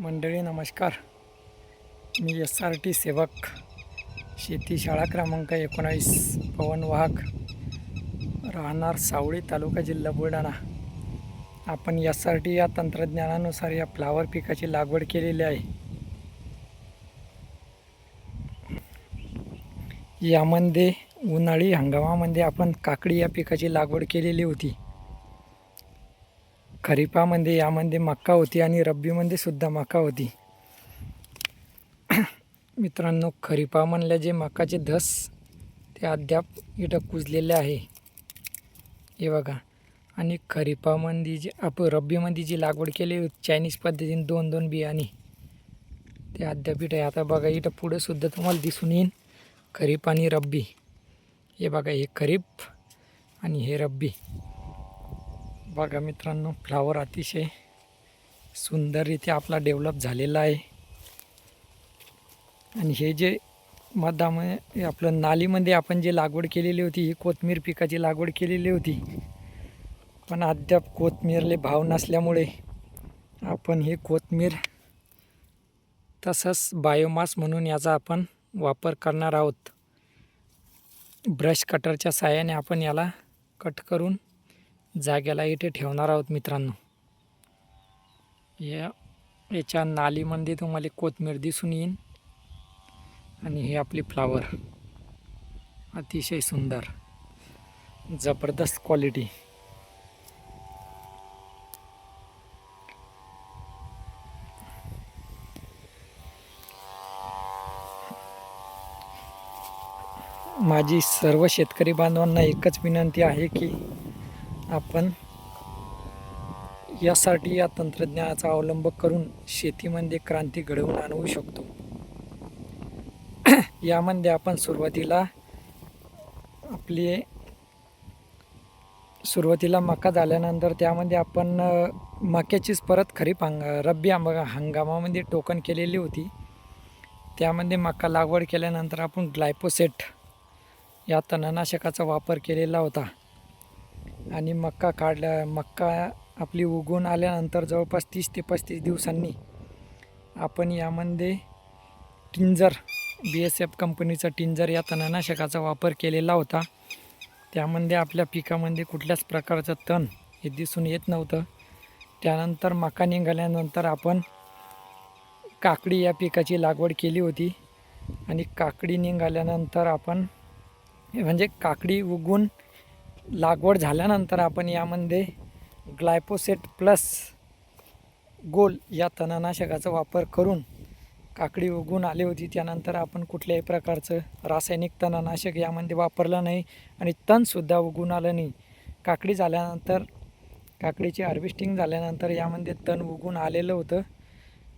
मंडळी नमस्कार. मी SRT सेवक, शेती शाळा क्रमांक 19, पवन वाहक, राहणार सावळी, तालुका, जिल्हा बुलढाणा. आपण SRT या तंत्रज्ञानानुसार या फ्लावर पिकाची लागवड केलेली आहे. यामध्ये उन्हाळी हंगामामध्ये आपण काकडी या पिकाची लागवड केलेली होती. खरीपामध्ये यामध्ये मका होती आणि रब्बीमध्ये सुद्धा मका होती. मित्रांनो, खरीपा म्हणल्या जे मकाचे धस ते अद्याप इथं कुजलेले आहे, हे बघा. आणि खरीपामध्ये जे आपण रब्बीमध्ये जी लागवड केली चायनीज पद्धतीने 2-2 बियाणे, ते अद्याप इथं आहे. आता बघा, इथं पुढे सुद्धा तुम्हाला दिसून येईल खरीप आणि रब्बी. हे बघा, हे खरीप आणि हे रब्बी. बघा मित्रांनो, फ्लावर अतिशय सुंदररीत्या आपला डेव्हलप झालेला आहे. आणि हे जे मधामध्ये आपलं नालीमध्ये आपण जे लागवड केलेली होती, ही कोथिंबीर पिकाची लागवड केलेली होती. पण अद्याप कोथिंबीरले भाव नसल्यामुळे आपण हे कोथिंबीर तसंच बायोमास म्हणून याचा आपण वापर करणार आहोत. ब्रश कटरच्या साहाय्याने आपण याला कट करून जागेला इथे ठेवणार आहोत. मित्रांनो, याच्या नालीमध्ये तुम्हाला कोथिंबीर दिसून येईल. आणि हे आपली फ्लावर अतिशय सुंदर, जबरदस्त क्वालिटी. माझी सर्व शेतकरी बांधवांना एकच विनंती आहे की आपण यासाठी या तंत्रज्ञानाचा अवलंब करून शेतीमध्ये क्रांती घडवून आणू शकतो. यामध्ये आपण सुरुवातीला मका झाल्यानंतर त्यामध्ये आपण मक्याचीच परत खरीप रब्बी हंगामामध्ये टोकन केलेली होती. त्यामध्ये मका लागवड केल्यानंतर आपण ग्लायफोसेट या तणनाशकाचा वापर केलेला होता. आणि मका आपली उगवून आल्यानंतर जवळपास 30 ते 35 दिवसांनी आपण यामध्ये टिंजर, BSF कंपनीचा टिंजर या तणनाशकाचा वापर केलेला होता. त्यामध्ये आपल्या पिकामध्ये कुठल्याच प्रकारचं तण हे दिसून येत नव्हतं. त्यानंतर मका निघाल्यानंतर आपण काकडी या पिकाची लागवड केली होती. आणि काकडी निघाल्यानंतर आपण म्हणजे काकडी उगवून लागवड झाल्यानंतर आपण यामध्ये ग्लायफोसेट प्लस गोल या तणनाशकाचा वापर करून काकडी उगवून आली होती. त्यानंतर आपण कुठल्याही प्रकारचं रासायनिक तणनाशक यामध्ये वापरलं नाही आणि तणसुद्धा उगवून आलं नाही. काकडी झाल्यानंतर, काकडीची हार्वेस्टिंग झाल्यानंतर यामध्ये तण उगवून आलेलं होतं.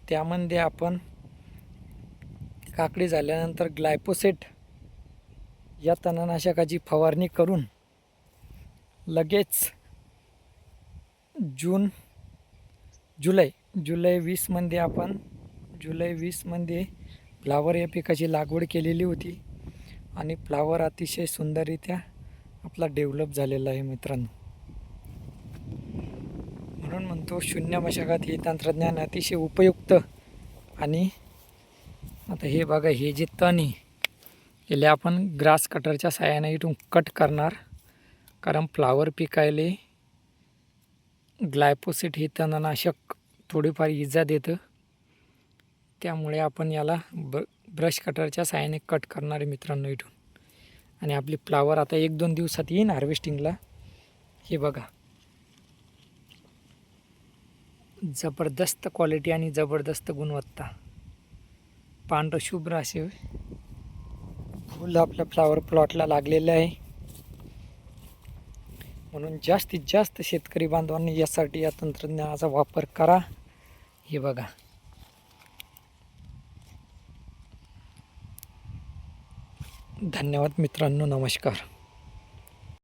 त्यामध्ये आपण काकडी झाल्यानंतर ग्लायफोसेट या तणनाशकाची फवारणी करून लगेच जुलै 20मध्ये फ्लावर या पिकाची लागवड केलेली होती. आणि फ्लावर अतिशय सुंदररित्या आपला डेव्हलप झालेला आहे. मित्रांनो, म्हणून म्हणतो शून्य मशागत हे तंत्रज्ञान अतिशय उपयुक्त. आणि आता हे बघा, हे जे तण आहे याला आपण ग्रास कटरच्या साहाय्याने इथून कट करणार, कारण फ्लावर पिकायले ग्लायफोसेट हे तणनाशक थोडीफार इजा देतं. त्यामुळे आपण याला ब्रश कटरच्या साहाय्याने कट करणार आहे मित्रांनो इथून. आणि आपली फ्लावर आता 1-2 दिवसात येईन हार्वेस्टिंगला. हे बघा, जबरदस्त क्वालिटी आणि जबरदस्त गुणवत्ता. पांढरं शुभ्र असे फुलं आपल्या फ्लावर प्लॉटला लागलेलं आहे. म्हणून जास्तीत जास्त शेतकरी बांधवांनी यासाठी या तंत्रज्ञानाचा वापर करा. हे बघा, धन्यवाद मित्रांनो, नमस्कार.